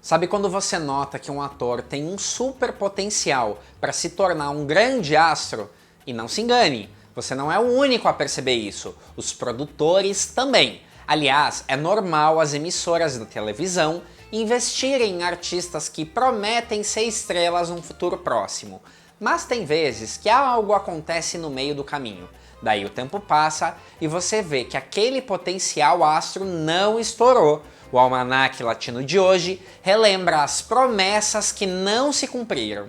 Sabe quando você nota que um ator tem um super potencial para se tornar um grande astro? E não se engane, você não é o único a perceber isso, os produtores também. Aliás, é normal as emissoras de televisão investirem em artistas que prometem ser estrelas num futuro próximo. Mas tem vezes que algo acontece no meio do caminho. Daí o tempo passa e você vê que aquele potencial astro não estourou. O Almanaque Latino de hoje relembra as promessas que não se cumpriram.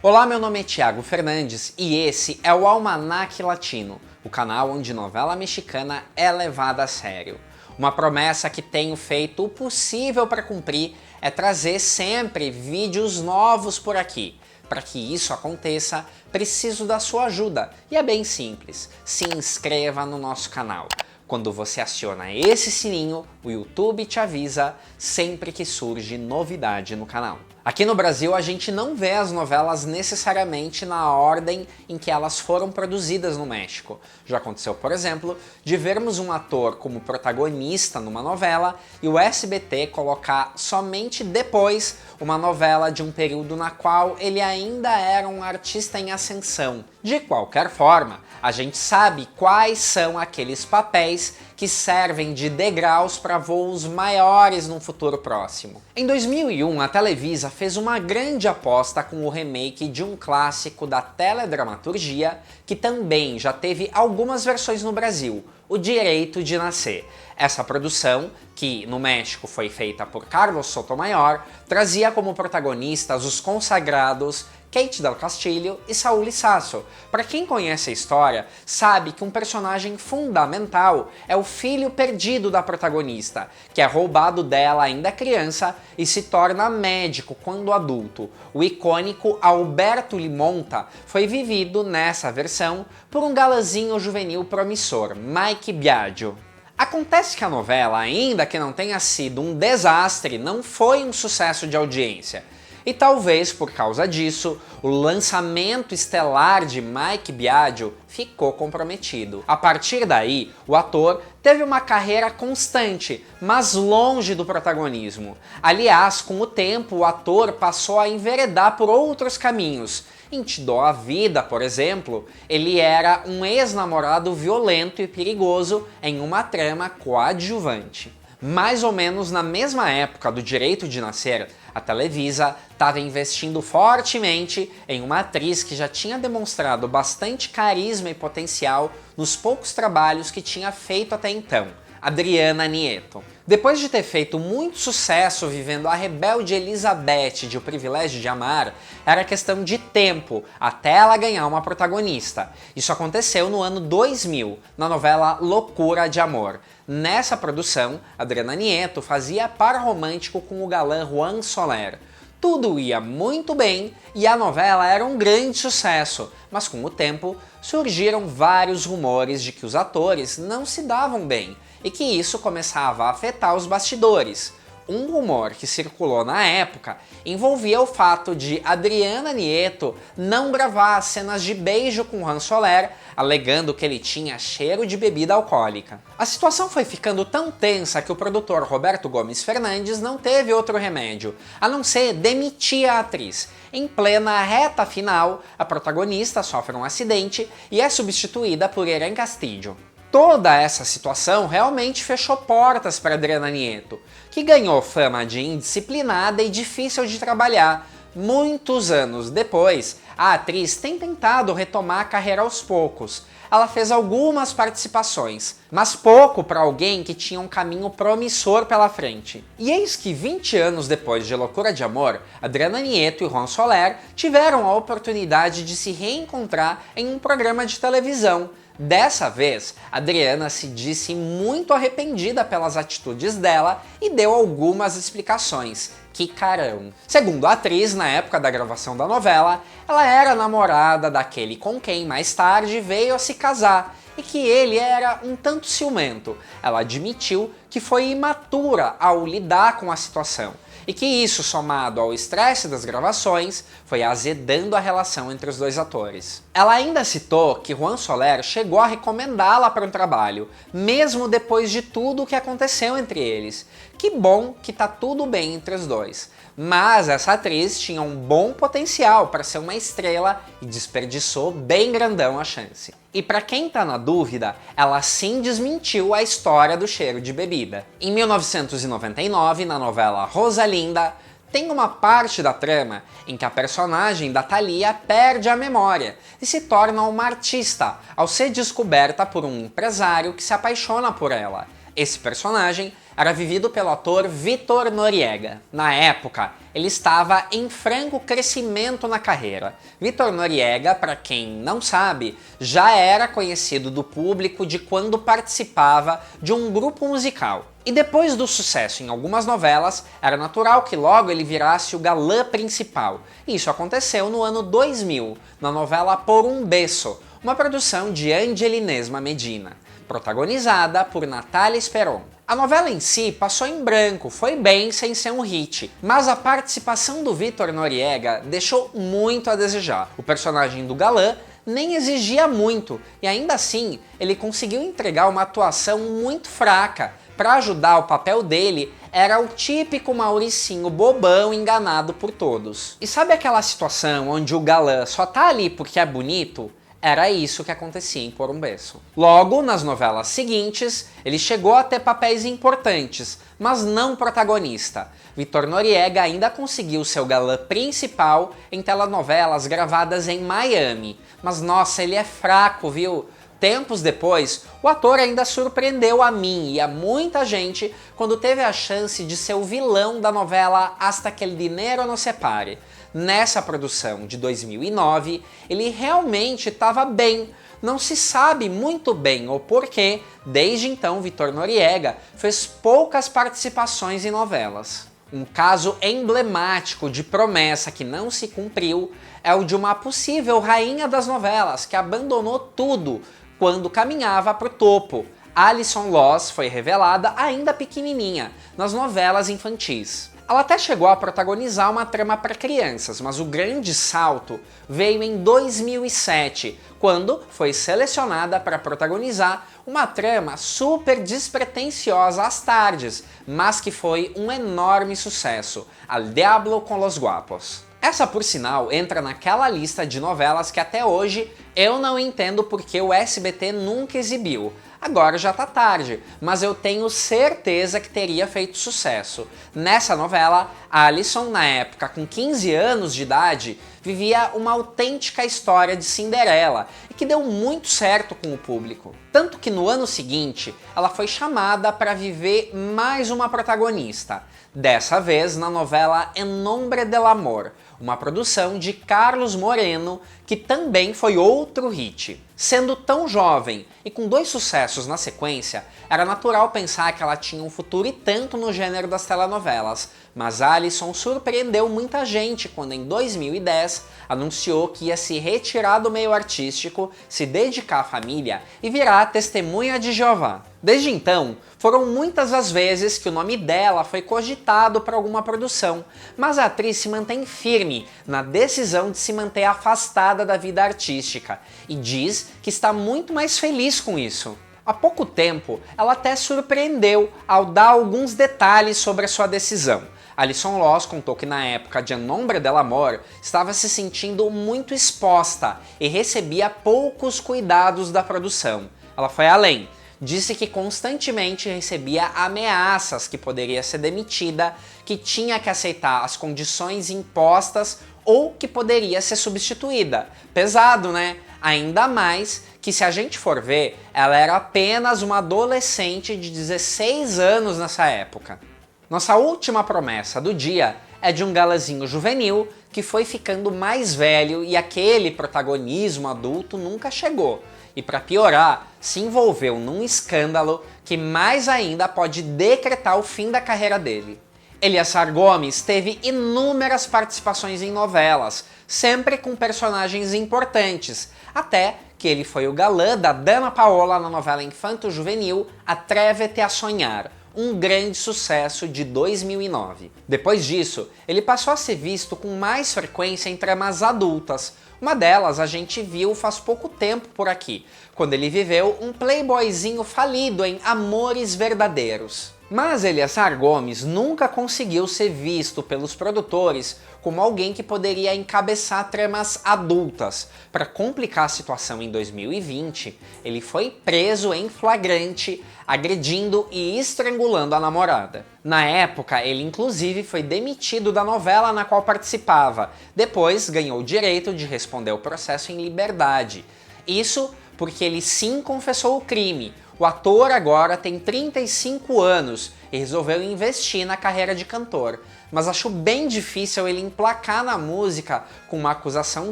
Olá, meu nome é Thiago Fernandes e esse é o Almanaque Latino, o canal onde novela mexicana é levada a sério. Uma promessa que tenho feito o possível para cumprir é trazer sempre vídeos novos por aqui. Para que isso aconteça, preciso da sua ajuda e é bem simples. Se inscreva no nosso canal. Quando você aciona esse sininho, o YouTube te avisa sempre que surge novidade no canal. Aqui no Brasil a gente não vê as novelas necessariamente na ordem em que elas foram produzidas no México. Já aconteceu, por exemplo, de vermos um ator como protagonista numa novela e o SBT colocar somente depois uma novela de um período na qual ele ainda era um artista em ascensão. De qualquer forma, a gente sabe quais são aqueles papéis que servem de degraus para voos maiores num futuro próximo. Em 2001, a Televisa fez uma grande aposta com o remake de um clássico da teledramaturgia que também já teve algumas versões no Brasil, O Direito de Nascer. Essa produção, que no México foi feita por Carlos Sotomayor, trazia como protagonistas os consagrados Kate del Castillo e Saúl Lisazo. Para quem conhece a história, sabe que um personagem fundamental é o filho perdido da protagonista, que é roubado dela ainda criança e se torna médico quando adulto. O icônico Alberto Limonta foi vivido nessa versão por um galãzinho juvenil promissor, Mike Biagio. Acontece que a novela, ainda que não tenha sido um desastre, não foi um sucesso de audiência. E talvez por causa disso, o lançamento estelar de Mike Biagio ficou comprometido. A partir daí, o ator teve uma carreira constante, mas longe do protagonismo. Aliás, com o tempo, o ator passou a enveredar por outros caminhos. Em Te Dou a Vida, por exemplo, ele era um ex-namorado violento e perigoso em uma trama coadjuvante. Mais ou menos na mesma época do Direito de Nascer, a Televisa estava investindo fortemente em uma atriz que já tinha demonstrado bastante carisma e potencial nos poucos trabalhos que tinha feito até então, Adriana Nieto. Depois de ter feito muito sucesso vivendo a rebelde Elizabeth de O Privilégio de Amar, era questão de tempo até ela ganhar uma protagonista. Isso aconteceu no ano 2000, na novela Loucura de Amor. Nessa produção, Adriana Nieto fazia par romântico com o galã Juan Soler. Tudo ia muito bem e a novela era um grande sucesso, mas com o tempo surgiram vários rumores de que os atores não se davam bem e que isso começava a afetar os bastidores. Um rumor que circulou na época envolvia o fato de Adriana Nieto não gravar cenas de beijo com Juan Soler, alegando que ele tinha cheiro de bebida alcoólica. A situação foi ficando tão tensa que o produtor Roberto Gomes Fernandes não teve outro remédio, a não ser demitir a atriz. Em plena reta final, a protagonista sofre um acidente e é substituída por Eren Castillo. Toda essa situação realmente fechou portas para Adriana Nieto, que ganhou fama de indisciplinada e difícil de trabalhar. Muitos anos depois, a atriz tem tentado retomar a carreira aos poucos. Ela fez algumas participações, mas pouco para alguém que tinha um caminho promissor pela frente. E eis que 20 anos depois de Loucura de Amor, Adriana Nieto e Juan Soler tiveram a oportunidade de se reencontrar em um programa de televisão. Dessa vez, Adriana se disse muito arrependida pelas atitudes dela e deu algumas explicações. Que carão! Segundo a atriz, na época da gravação da novela, ela era namorada daquele com quem mais tarde veio a se casar e que ele era um tanto ciumento. Ela admitiu que foi imatura ao lidar com a situação e que isso, somado ao estresse das gravações, foi azedando a relação entre os dois atores. Ela ainda citou que Juan Soler chegou a recomendá-la para um trabalho, mesmo depois de tudo o que aconteceu entre eles. Que bom que tá tudo bem entre os dois. Mas essa atriz tinha um bom potencial para ser uma estrela e desperdiçou bem grandão a chance. E para quem tá na dúvida, ela sim desmentiu a história do cheiro de bebida. Em 1999, na novela Rosalinda, tem uma parte da trama em que a personagem da Thalia perde a memória e se torna uma artista ao ser descoberta por um empresário que se apaixona por ela. Esse personagem era vivido pelo ator Vitor Noriega. Na época, ele estava em franco crescimento na carreira. Vitor Noriega, para quem não sabe, já era conhecido do público de quando participava de um grupo musical. E depois do sucesso em algumas novelas, era natural que logo ele virasse o galã principal. E isso aconteceu no ano 2000, na novela Por um Beso, uma produção de Angelinezma Medina, protagonizada por Natália Esperon. A novela em si passou em branco, foi bem sem ser um hit, mas a participação do Vitor Noriega deixou muito a desejar. O personagem do galã nem exigia muito, e ainda assim ele conseguiu entregar uma atuação muito fraca. Para ajudar o papel dele, era o típico Mauricinho bobão enganado por todos. E sabe aquela situação onde o galã só tá ali porque é bonito? Era isso que acontecia em Por um Beso. Logo, nas novelas seguintes, ele chegou a ter papéis importantes, mas não protagonista. Vitor Noriega ainda conseguiu seu galã principal em telenovelas gravadas em Miami. Mas nossa, ele é fraco, viu? Tempos depois, o ator ainda surpreendeu a mim e a muita gente quando teve a chance de ser o vilão da novela Hasta que el dinero nos separe. Nessa produção de 2009, ele realmente estava bem. Não se sabe muito bem o porquê, desde então Vitor Noriega fez poucas participações em novelas. Um caso emblemático de promessa que não se cumpriu é o de uma possível rainha das novelas que abandonou tudo quando caminhava para o topo. Alison Loss foi revelada ainda pequenininha nas novelas infantis. Ela até chegou a protagonizar uma trama para crianças, mas o grande salto veio em 2007, quando foi selecionada para protagonizar uma trama super despretensiosa às tardes, mas que foi um enorme sucesso, Al Diablo con los Guapos. Essa, por sinal, entra naquela lista de novelas que até hoje eu não entendo porque o SBT nunca exibiu. Agora já tá tarde, mas eu tenho certeza que teria feito sucesso. Nessa novela, a Alison, na época com 15 anos de idade, vivia uma autêntica história de Cinderela e que deu muito certo com o público. Tanto que no ano seguinte, ela foi chamada para viver mais uma protagonista. Dessa vez na novela En Nombre del Amor, uma produção de Carlos Moreno, que também foi outro hit. Sendo tão jovem e com 2 sucessos na sequência, era natural pensar que ela tinha um futuro e tanto no gênero das telenovelas, mas Alison surpreendeu muita gente quando em 2010 anunciou que ia se retirar do meio artístico, se dedicar à família e virar testemunha de Jeová. Desde então, foram muitas as vezes que o nome dela foi cogitado para alguma produção, mas a atriz se mantém firme na decisão de se manter afastada da vida artística e diz que está muito mais feliz com isso. Há pouco tempo, ela até surpreendeu ao dar alguns detalhes sobre a sua decisão. Alison Loss contou que na época de En Nombre del Amor estava se sentindo muito exposta e recebia poucos cuidados da produção. Ela foi além. Disse que constantemente recebia ameaças que poderia ser demitida, que tinha que aceitar as condições impostas ou que poderia ser substituída. Pesado, né? Ainda mais que, se a gente for ver, ela era apenas uma adolescente de 16 anos nessa época. Nossa última promessa do dia é de um galazinho juvenil que foi ficando mais velho e aquele protagonismo adulto nunca chegou. E para piorar, se envolveu num escândalo que mais ainda pode decretar o fim da carreira dele. Eliezer Gomes teve inúmeras participações em novelas, sempre com personagens importantes, até que ele foi o galã da Dana Paola na novela infanto-juvenil Atrévete a Sonhar, um grande sucesso de 2009. Depois disso, ele passou a ser visto com mais frequência em tramas adultas. Uma delas a gente viu faz pouco tempo por aqui, quando ele viveu um playboyzinho falido em Amores Verdadeiros. Mas Eleazar Gomes nunca conseguiu ser visto pelos produtores como alguém que poderia encabeçar tramas adultas. Para complicar a situação em 2020, ele foi preso em flagrante, agredindo e estrangulando a namorada. Na época, ele inclusive foi demitido da novela na qual participava. Depois, ganhou o direito de responder o processo em liberdade. Isso porque ele sim confessou o crime. O ator agora tem 35 anos e resolveu investir na carreira de cantor, mas acho bem difícil ele emplacar na música com uma acusação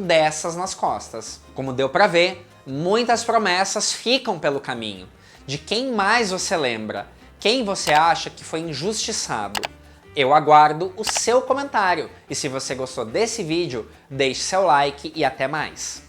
dessas nas costas. Como deu pra ver, muitas promessas ficam pelo caminho. De quem mais você lembra? Quem você acha que foi injustiçado? Eu aguardo o seu comentário e se você gostou desse vídeo, deixe seu like e até mais.